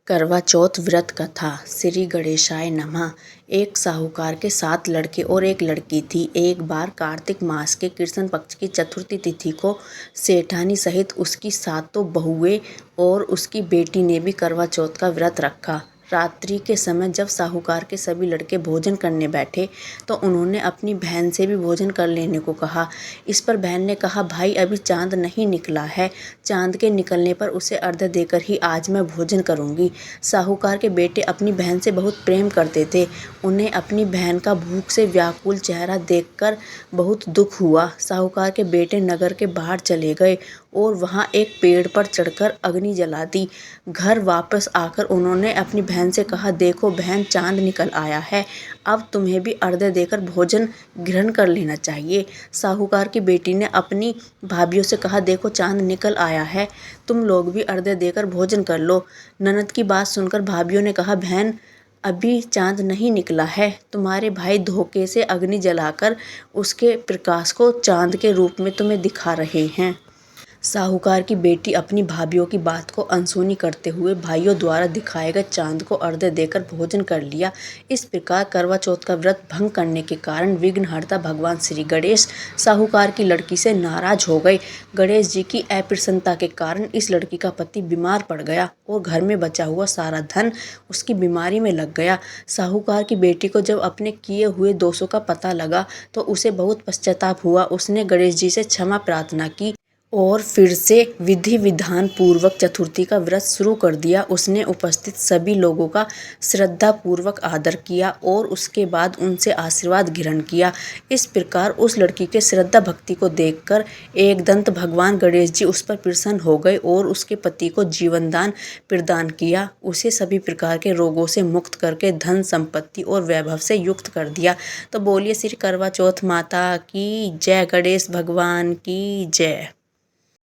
करवा चौथ व्रत कथा। श्री गणेशाय नमः। एक साहूकार के 7 लड़के और एक लड़की थी। एक बार कार्तिक मास के कृष्ण पक्ष की चतुर्थी तिथि को सेठानी सहित उसकी 7 बहुएं और उसकी बेटी ने भी करवा चौथ का व्रत रखा। रात्रि के समय जब साहूकार के सभी लड़के भोजन करने बैठे तो उन्होंने अपनी बहन से भी भोजन कर लेने को कहा। इस पर बहन ने कहा, भाई अभी चांद नहीं निकला है, चांद के निकलने पर उसे अर्घ्य देकर ही आज मैं भोजन करूंगी। साहूकार के बेटे अपनी बहन से बहुत प्रेम करते थे। उन्हें अपनी बहन का भूख से व्याकुल चेहरा देखकर बहुत दुख हुआ। साहूकार के बेटे नगर के बाहर चले गए और वहां एक पेड़ पर चढ़कर अग्नि जला दी। घर वापस आकर उन्होंने अपनी बहन से कहा, देखो बहन, चांद निकल आया है, अब तुम्हें भी अर्घ्य देकर भोजन ग्रहण कर लेना चाहिए। साहूकार की बेटी ने अपनी भाभियों से कहा, देखो चांद निकल आया है, तुम लोग भी अर्घ्य देकर भोजन कर लो। ननद की बात सुनकर भाभियों ने कहा, बहन अभी चांद नहीं निकला है, तुम्हारे भाई धोखे से अग्नि जलाकर उसके प्रकाश को चांद के रूप में तुम्हें दिखा रहे हैं। साहूकार की बेटी अपनी भाभियों की बात को अनसुनी करते हुए भाइयों द्वारा दिखाए गए चांद को अर्घ्य देकर भोजन कर लिया। इस प्रकार करवा चौथ का व्रत भंग करने के कारण विघ्नहर्ता भगवान श्री गणेश साहूकार की लड़की से नाराज हो गए। गणेश जी की अप्रसन्नता के कारण इस लड़की का पति बीमार पड़ गया और घर में बचा हुआ सारा धन उसकी बीमारी में लग गया। साहूकार की बेटी को जब अपने किए हुए दोषों का पता लगा तो उसे बहुत पश्चाताप हुआ। उसने गणेश जी से क्षमा प्रार्थना की और फिर से विधि विधान पूर्वक चतुर्थी का व्रत शुरू कर दिया। उसने उपस्थित सभी लोगों का श्रद्धा पूर्वक आदर किया और उसके बाद उनसे आशीर्वाद ग्रहण किया। इस प्रकार उस लड़की के श्रद्धा भक्ति को देखकर एकदंत भगवान गणेश जी उस पर प्रसन्न हो गए और उसके पति को जीवन दान प्रदान किया। उसे सभी प्रकार के रोगों से मुक्त करके धन संपत्ति और वैभव से युक्त कर दिया। तो बोलिए श्री करवा चौथ माता की जय, गणेश भगवान की जय।